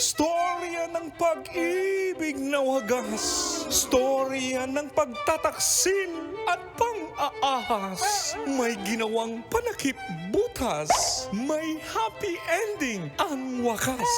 Storya ng pag-ibig na wagas. Storya ng pagtataksil at pang-aahas. May ginawang panakip butas. May happy ending ang wakas.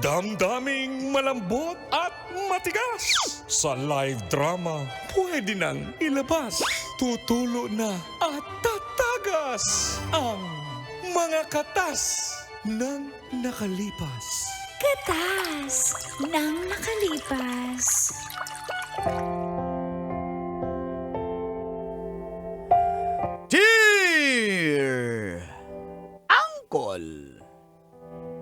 Damdaming malambot at matigas. Sa live drama, pwede nang ilabas. Tutulo na at tatagas ang mga katas ng nakalipas. Katas ng nakalipas. Dear Uncle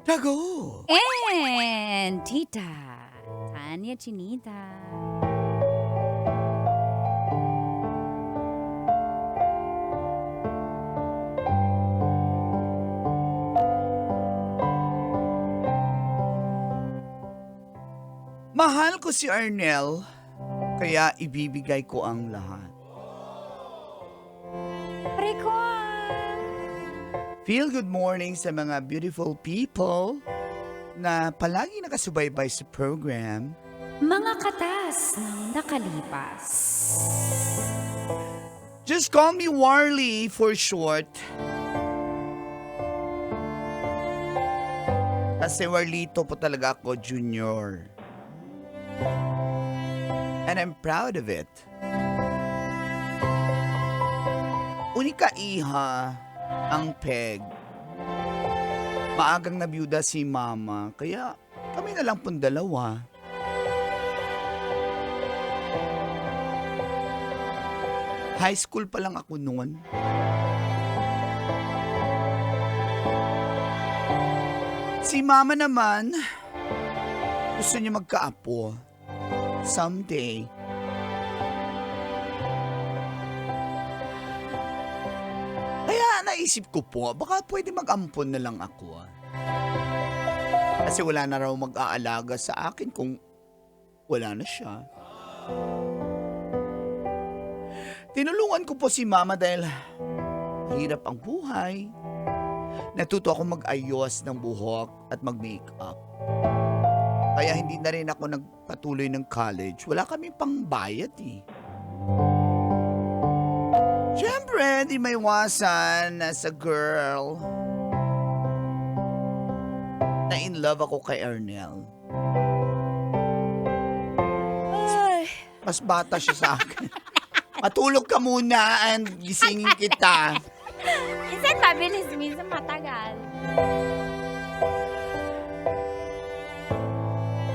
Tago. And Tita Tanya Chinita. Mahal ko si Arnel, kaya ibibigay ko ang lahat. Prequan! Feel good morning sa mga beautiful people na palagi nakasubaybay sa program. Mga katas ng nakalipas. Just call me Warly for short. Kasi Warlito po talaga ako, Junior. And I'm proud of it. Unika iha ang peg. Maagang nabiyuda si mama, kaya kami na lang pong dalawa. High school pa lang ako noon. Si mama naman, gusto niya magkaapo. Someday. Kaya naisip ko po, baka pwede mag-ampon na lang ako. Kasi wala na raw mag-aalaga sa akin kung wala na siya. Tinulungan ko po si mama dahil mahirap ang buhay. Natuto ako mag-ayos ng buhok at mag-makeup. Kaya hindi na rin ako nagpatuloy ng college. Wala kaming pangbayad eh. Siyempre, di may iwasan as a girl na in love ako kay Arnel. Ay, Mas bata siya sa akin. Matulog ka muna and gisingin kita. minsan mabilis, minsan matagal.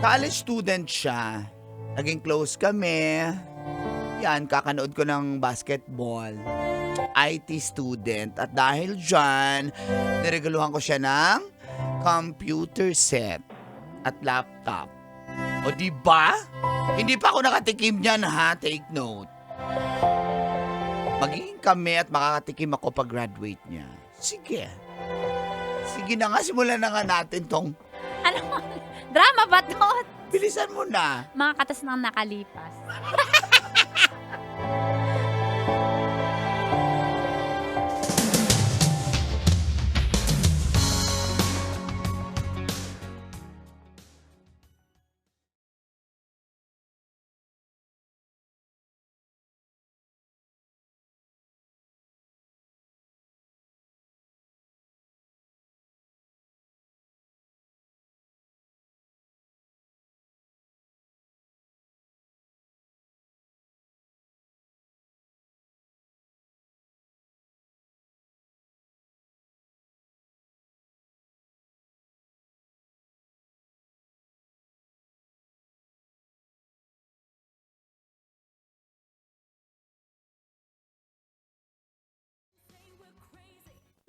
College student siya. Naging close kami. Yan, kakanood ko ng basketball. IT student. At dahil dyan, niregaluhan ko siya ng computer set at laptop. O diba? Hindi pa ako nakatikim niyan ha, take note. Magiging kami at makakatikim ako pag-graduate niya. Sige. Sige na nga, simulan na nga natin tong Ano? Drama ba to? bilisan mo na. Mga katas ng nakalipas.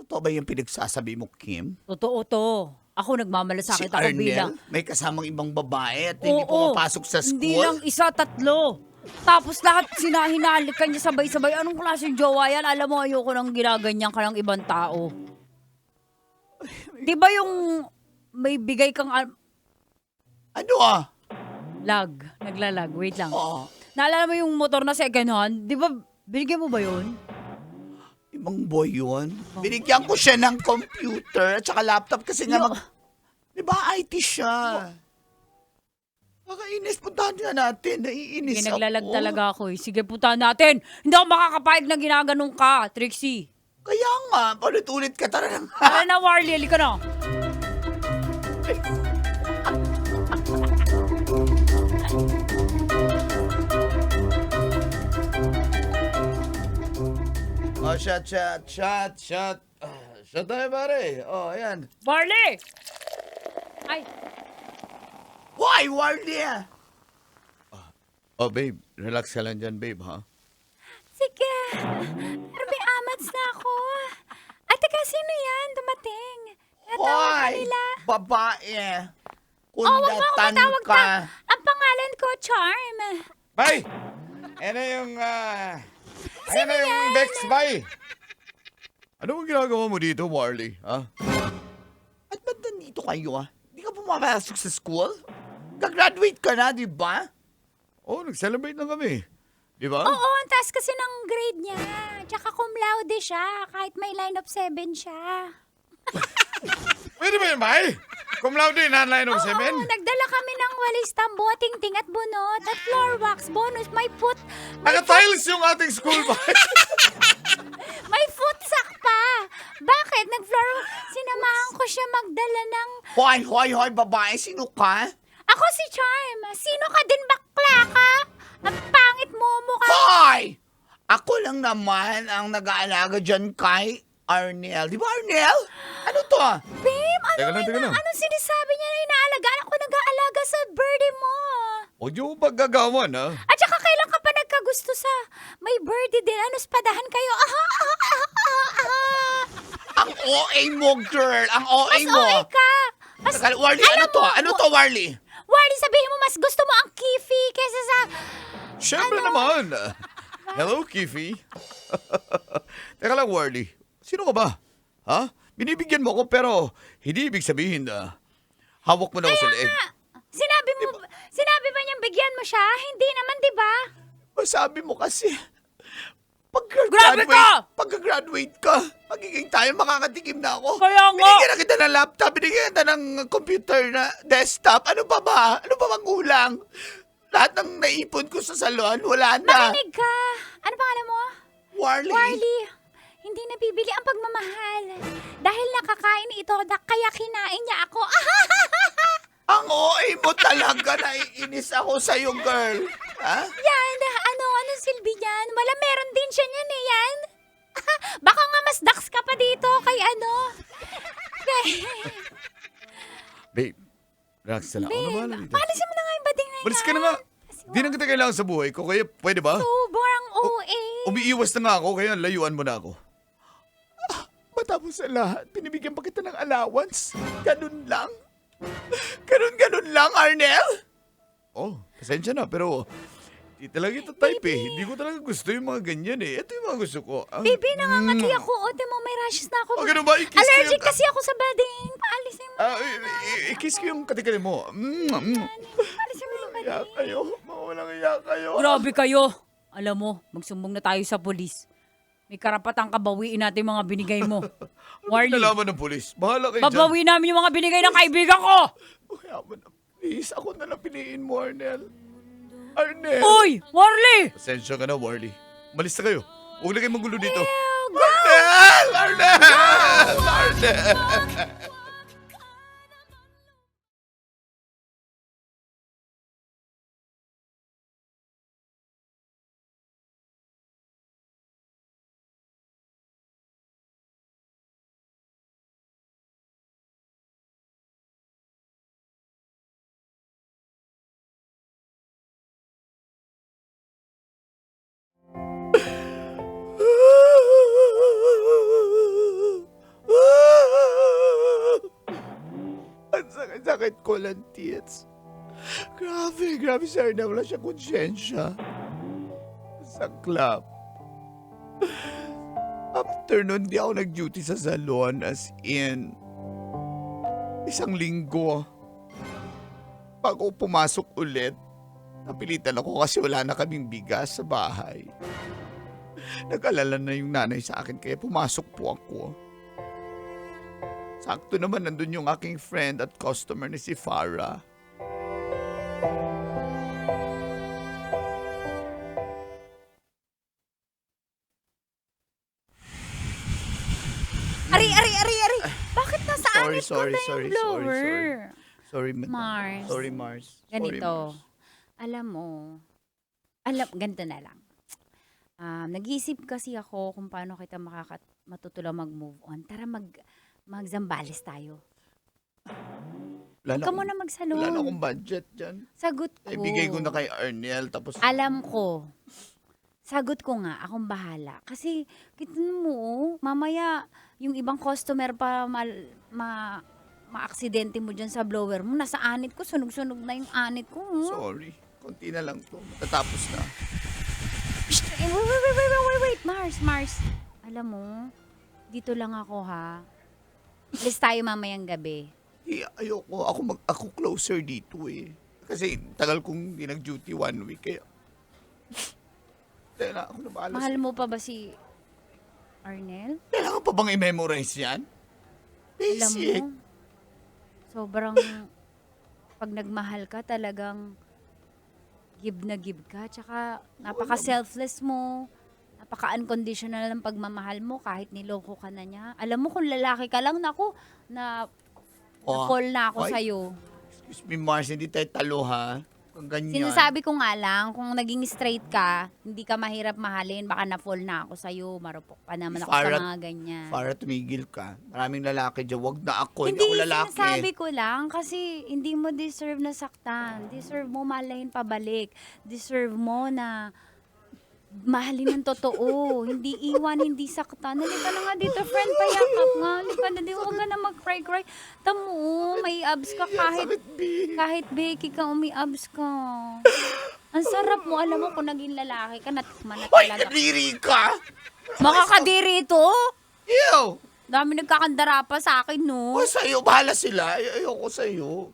Totoo ba yung pinagsasabi mo, Kim? Totoo to. Ako nagmamalasakit ako bilang. May kasamang ibang babae at hindi Oo, pumapasok sa school? Hindi lang isa, tatlo. Tapos lahat hinahalikan niya sabay-sabay. Anong klaseng jowa yan? Alam mo, ayoko nang ginaganyan ka ng ibang tao. Di ba yung may bigay kang Ano ah? naglalag. Wait lang. Oo. Naalala mo yung motor na second hand? Di ba, binigyan mo ba yun? Ibang boy yun. Binigyan ko siya ng computer at saka laptop kasi nga Yo. Di ba IT siya? Kakainis, puntahan nga natin. Naiinis ako. Naglalag talaga ako eh. Sige, puntahan natin. Hindi ako makakapayag na ginaganong ka, Trixie. Kaya nga, paulit-ulit ka talaga. Tara na, Warlie. Halika na. Oh, shot. Shot tayo, pare. Oh, ayan. Warlie! Ay, Why, Warlie? Oh, babe. Relax ka lang dyan, babe, ha? Sige. Pero may amats na ako. Ay, teka, sino yan? Dumating. Natawag ka nila. Babae. Oh, wag mo ako Kundatan matawag ka. na. Ang pangalan ko, Charm. Bay! Ano yung, ano yung Bex, Bay? Ano ang ginagawa mo dito, Warlie? Ha? At ba't nandito kayo, ha? Di ka pumapasok sa school? Gagraduate ka na, di ba? Oh, nag-celebrate na kami. Di ba? Oo, ang taas kasi ng grade niya. Tsaka cum laude siya, kahit may line of 7 siya. Pwede ba yun, Bay? Cum laude, non-line of 7? Oo, nagdala kami ng walis tambo, tingting at bunot, at floor wax bonus. May Naka-tiles yung ating school, Bay. may foot sack pa. Bakit? Sinamahan ko siya magdala ng... Hoy, babae, sino ka? Ako si Charm. Sino ka din, bakla ka? Ang pangit mo mukha. Hoy! Ako lang naman ang nag-aalaga dyan kay Arnel. Di ba, Arnel? Ano to? Babe, Teka lang. anong sinasabi niya na inaalagaan ako nag-aalaga sa birdie mo? Huwag niyo paggagawan, ha? At saka kailan ka pa nagkagusto sa may birdie din? Ano, spadahan kayo? Ang OA mo, girl. Ang OA Mas mo. OA ka. Mas, Teka, Warlie, ano to? Ano to, Warlie? Warlie, sabihin mo mas gusto mo ang kifi kesa sa... Siyempre naman. Hello, Kifi. Teka lang, Warlie. Sino ka ba? Ha? Binibigyan mo ako pero hindi ibig sabihin na hawak mo na ako sa leeg. Sinabi ba niyang bigyan mo siya? Hindi naman, di ba? Sabi mo kasi, Grabe ka! pagka-graduate ka, magiging tayo, makakatikim na ako. Kaya nga! Binigyan na kita ng laptop, binigyan kita ng computer na desktop. Ano pa ba? Ano pa bang kulang? Lahat ng naipon ko sa salon, wala na. Makinig ka. Ano pangalan mo? Warlie. Warlie, hindi nabibili ang pagmamahal. Dahil nakakain ito, kaya kinain niya ako. Ang OA mo talaga, naiinis ako sa'yo, girl. Ha? Yan, anong silbi niyan? Wala, meron din siya niyan eh, yan. Baka nga mas dax ka pa dito kay ano. Babe, relax na lang. Ako na bahala dito. Paalisin mo na nga yung bading na yan. Malis ka na nga. Di na kita kailangan sa buhay ko, kaya pwede ba? Sobrang OA. Umiiwas na nga ako, kaya layuan mo na ako. Matapos sa lahat, binibigyan pa kita ng allowance. Ganun lang. Ganun lang, Arnel. Oh, pasensya na, pero di talaga ito type eh. Hindi ko talaga gusto yung mga ganyan eh. Ito yung mga gusto ko. Baby, nangangati ako. Ote mo, may rashes na ako. Oh, ganun ba? I-kiss ko Allergic yung- kasi ako sa bading. Paalisin mo. I-kiss ko yung katikali mo. Paalisin mo yung bading. Iyak kayo. Mawalang iyak kayo. Grabe kayo. Alam mo, magsumbong na tayo sa polis. May karapatang kabawiin natin yung mga binigay mo. Warlie, Nalaman ng pulis. Bahala kayo dyan. babawi namin yung mga binigay ng kaibigan ko! Kaya mo na, please. Ako na lang piliin mo, Arnel. Arnel. Uy! Warlie! Pasensya ka na, Warlie. Malis na kayo. Huwag na kayo magulo dito. Arnel! Arnel! Arnel! Ang sakit-sakit ko lang, tits. Grabe si Arnel. Wala siya konsyensya. Saklap. After nun, di ako nag-duty sa salon as in 1 linggo. Bago pumasok ulit, napilitan ako kasi wala na kaming bigas sa bahay. Nag-alala na yung nanay sa akin kaya pumasok po ako. Sakto naman nandun yung aking friend at customer ni si Farah. Ari! Bakit nasa anit ko na yung blower? Sorry, madam. Mars. Sorry, Mars. Sorry, Ganito. Mars. Alam mo, ganito na lang. Nag-iisip kasi ako kung paano kita matutulong mag-move on. Tara mag-Zambales tayo. Wala Huwag ka akong- muna magsalon. Wala na akong budget dyan. Sagot ko. Ibigay ko na kay Arnel, tapos... Alam ko. Sagot ko nga, akong bahala. Kasi, kita mo, mamaya, yung ibang customer pa ma-aksidente mo dyan sa blower mo. Nasa anit ko, sunog-sunog na yung anit ko. Sorry. Konti na lang to. Matatapos na. Wait, Mars. Alam mo, dito lang ako ha. Alis tayo mamayang gabi. Ayoko. Ako closer dito eh. Kasi tagal kong di nag-duty 1 week. Kaya... Kaya na ako na bahala. Mahal mo pa ba si Arnel? Kailangan pa bang i-memorize yan? Alam Basic. mo, sobrang pag nagmahal ka talagang give na give ka. Tsaka napaka-selfless mo. Napaka-unconditional ng pagmamahal mo kahit niloko ka na niya. Alam mo kung lalaki ka lang, naku, na-fall na ako Ay. sa'yo. Excuse me, Mars. Hindi tayo talo ha. Kung ganyan. Sinasabi ko nga lang, kung naging straight ka, hindi ka mahirap mahalin, baka na-fall na ako sa'yo, marupok pa naman ako sa Farah- mga ganyan. Para tumigil ka. Maraming lalaki dyan. Wag na ako. Hindi Hindi, ako lalaki. sinasabi ko lang kasi hindi mo deserve na saktan. Deserve mo malahin pabalik. Deserve mo na mahalin ng totoo. Hindi iwan, hindi saktan. Halika na nga dito, friend. Payakap nga. Halika na dito. Huwag ka na mag-cry-cry. Tamo, may abs ka kahit Becky ka, umi-abs ka. Ang sarap mo. Alam mo kung naging lalaki ka, natikman na Hoy, talaga. kadiri ka! Makakadiri ito? Ew! Dami nagkakandara pa sa akin, no? O sa'yo, bahala sila. Ayoko sa'yo.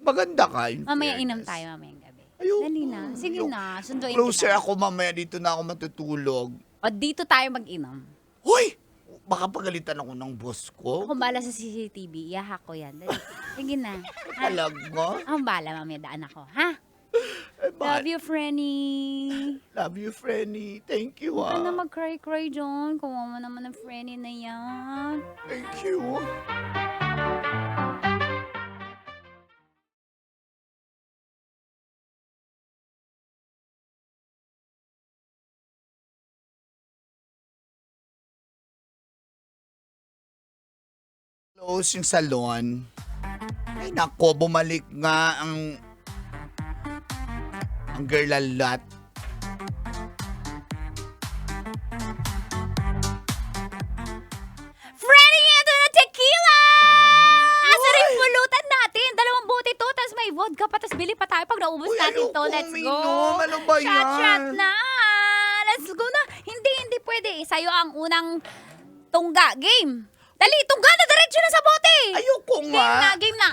Maganda ka. in Mamaya fairness. inom tayo mamayang gabi. Ayoko. Dali na. Sige Ayoko. na. Sunduin Closer kita. ako mamaya. Dito na ako matutulog. O dito tayo mag-inom. Hoy! Baka pagalitan ako ng boss ko. Ako bala sa CCTV. Iyaha ko yan. Dali. Sige na. Ha? Alag mo. Ako bala mamaya daan ako. Ha? Eh, Love you, Frenny. Love you, Frenny. Thank you, Huwag ka na ah. mag-cry-cry dyan. Kawawa naman ang Frenny na yan. Thank you. Close yung salon. Ay nako, bumalik nga ang girlalat. Frenny, ito na tequila! Asa rin pulutan natin? 2 bote to, tas may vodka pa, tas bili pa tayo pag naubos Uy, natin to. ayoko Let's go. uminom. Ano ba yan? Shot na. Let's go na. Hindi pwede. Sa'yo ang unang tungga. Game. Dali, tungga na. Diretso na sa bote. Ayoko nga. Game na.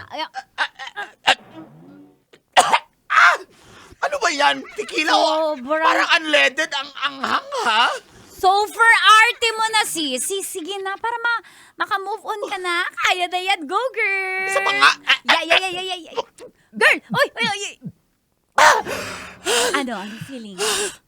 Ano ba yan? Tequila o? Sobrang- Parang unleaded ang anghang ha? Super arte mo na, sis. Sige na, para maka-move on ka na. Kaya na yan. Go, girl. Isa pa nga. Yeah. Girl! Oy! Ano feeling?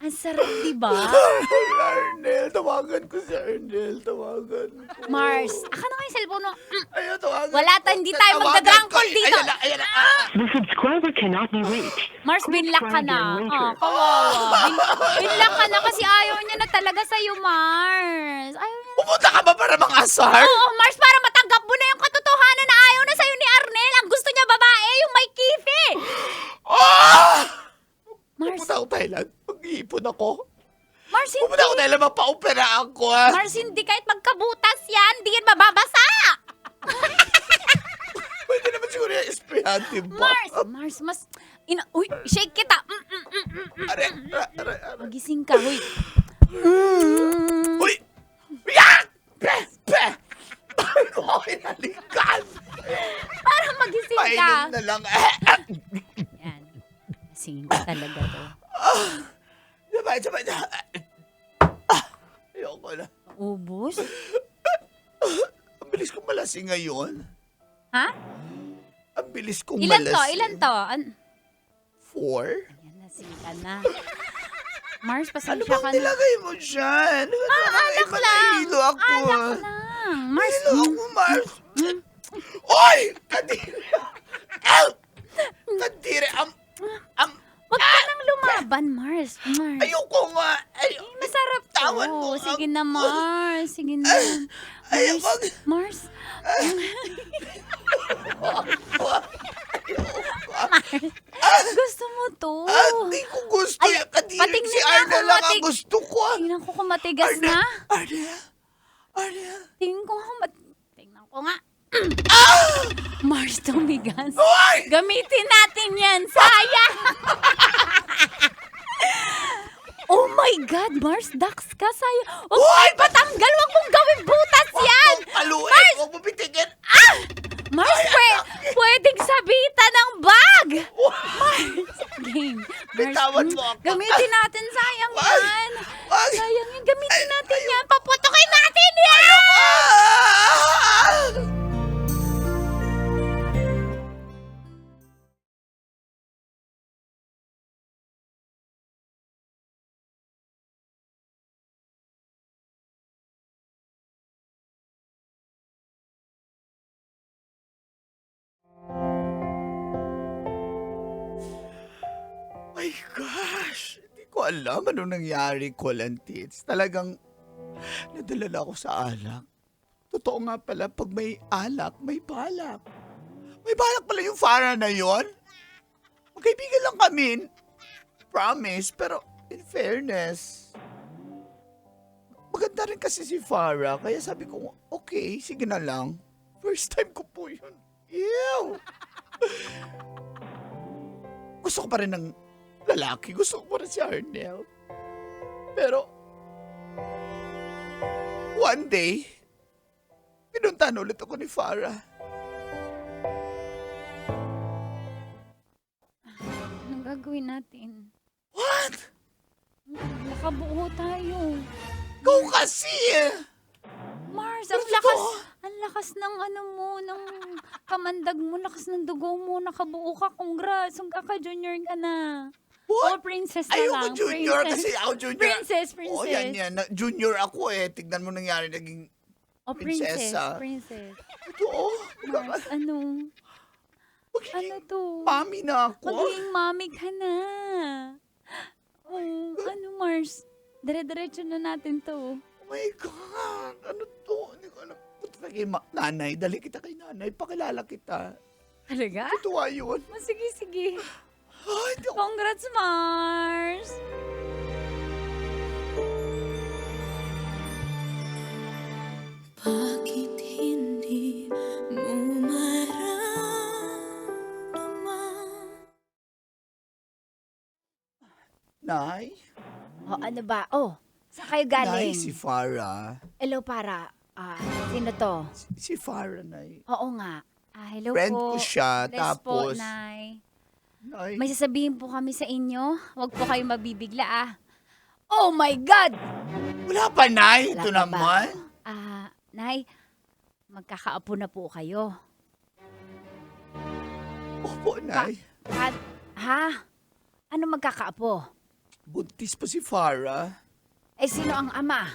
Ang sarap, diba? Arnel, tawagan ko si Arnel. Tawagan ko. Mars, aka na kayo cellphone mo. Ayaw, tawagan Wala ko. hindi tayo Tawagan magdadrunk ko. call dito. Ayan na. The subscriber cannot be reached. Mars, binlock ka Try na. again later. Kawawa. Binlock ka na kasi ayaw niya na talaga sa'yo, Mars. Ayaw niya. Pupunta ka ba para mang-asar? Oo, Mars, para matanggap mo na yung katotohanan na ayaw na sa'yo ni Arnel. Ang gusto niya babae, yung may kifi. Mars, Pupunta ako Thailand. Mag-iipon ako. Mars, Pupunta ako hindi. Thailand. Magpa-opera ako ha. Mars, hindi. Kahit magkabutas yan, hindi yan mababasa. Pwede naman siguro yung esprehan, diba? Mars, mas... Uy, shake kita. Are. Magising ka, huy. Uy! Yak! Pe! Ano ako hinalikan? Para magising ka. Painom na lang. Yan. Singin ka talaga to. Sabay. Ayoko na. Ubus? Ang bilis kong malasing ngayon. Ha? Ang bilis kong Ilan malasing. to? 4? Yan, lasing ka na. Mars, Ano pasensya bang ka na. nilagay mo dyan? Alak lang. Nahilo ako. Alak lang. Mars, Nahilo ako, Mars. Oy! Kadiri! Help! Kadiri! wag ka nang lumaban, Mars. Mars. Ayoko nga. Masarap to. Tawan mo Sige ako. na, Mars. Sige na. Ayoko. Mars. Gusto mo to. Hindi ko gusto Ay, yung kadiri. patingnan Si nga Arnel kung lang ang matig- gusto ko. Tingnan ko kung matigas na. Arnel. Tingnan ko tingnan ko nga. Mars, tumigas. Oy! Gamitin natin yan. Sayang. Oh my God, Mars, ducks ka. Sayang. Huwag Hoy! mo patanggal. Huwag mong gawin butas yan. Paluin! Huwag mo bitigin! Mars, pwedeng sabitan ng bag. Mars, game. Bitawan mo ako. Gamitin natin. Sayang Wag! yan. Wag! Sayang yan. Gamitin natin yan. Paputukin natin yan. Ah! My gosh! Hindi ko alam anong nangyari, Colantits. Talagang nadalala ako sa alak. Totoo nga pala, pag may alak, may balak. May balak pala yung Farah na yon. Magkaibigan lang kami. Promise, pero in fairness, maganda rin kasi si Farah. Kaya sabi ko, okay, sige na lang. First time ko po yun. Ew! Gusto ko pa rin ng lalaki. Gusto ko pa rin si Arnel. Pero, one day, pinuntahan ulit ako ni Farah. Anong gagawin natin? What? Nakabuo tayo. Go kasi! Mars, ang lakas ng ano mo, ng kamandag mo, lakas ng dugo mo, nakabuo ka, congrats, junior ka na. What? Oh, princess na Ayoko lang. junior princess. kasi ako junior. Princess. Oh, yan. Junior ako eh. Tignan mo nangyari naging Oh, princess. prinsesa. Princess. totoo. Mars, ano? Magiging Ano to? mami na ako. Magiging mami ka na. Oh, ano Mars? Dire-diretso na natin to. Oh my God. Ano to? Hindi ko alam. Punta ka kay nanay. Dali kita kay nanay. Pakilala kita. Talaga? Totoo yun. Oh, sige. Ay, hindi ako. Congrats, Mars! Bakit hindi mo maramdaman? Nay? Oh, ano ba? Oh, saan kayo Nay, galing? si Farah. Hello, para. Sino to? Si Farah, Nay. Oo nga. Hello Friend po. ko siya, Bless tapos... po, Nay. Nay, May sasabihin po kami sa inyo. Huwag po kayo mabibigla, Oh my God! wala pa, Nay. Ito Wala pa ba? naman. Nay, magkakaapo na po kayo. Opo, Nay. Ha? Ano magkakaapo? Buntis pa si Farah. Sino ang ama?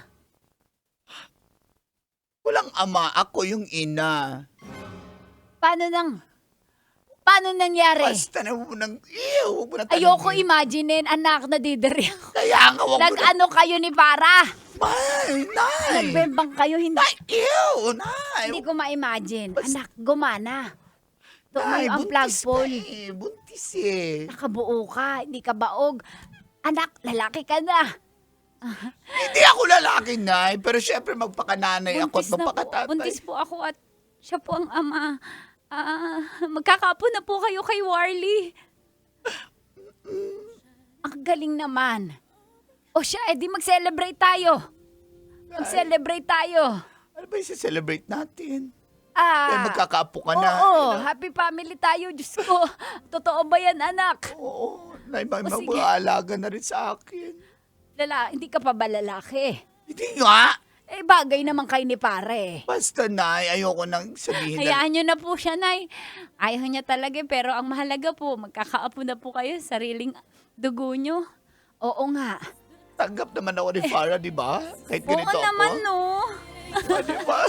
Walang ama. Ako yung ina. Paano nangyari? Basta na mo nang... Ew, huwag mo na tanongin. Ayoko imaginin, anak na didiri ako. Kaya nga, huwag mo na... Nag-ano kayo ni Para? Nay, Nay. Nagbembang kayo, hindi. Ew, Nay. Hindi ko ma-imagine. Anak, gumana. Nay, Tumayo ang plug buntis pole. pa eh. Buntis eh. Nakabuo ka, hindi ka baog. Anak, lalaki ka na. Hindi ako lalaki, Nay. Pero syempre magpakananay ako at magpakatatay. Buntis po ako at siya po ang ama. Magkakaapo na po kayo kay Warly. Ang galing naman. O siya, edi mag-celebrate tayo. Mag-celebrate tayo. Ano ba yung celebrate natin? Ah, Eh, magkakaapo ka na. Oo, happy family tayo. Diyos ko, totoo ba yan, anak? Oo. Nay, may O, sige. mag-aalaga na rin sa akin. Hindi ka pa ba lalaki? Hindi nga. Eh, bagay naman kay ni pare. Basta, Nay, ayoko nang sabihin na... Hayaan nyo na po siya, Nay. Ayaw niya talaga, pero ang mahalaga po, magkakaapo na po kayo, sariling dugo nyo. Oo nga. Tanggap naman ako ni Farah, di ba? Kahit Oo ganito ako. naman, no. Di ba?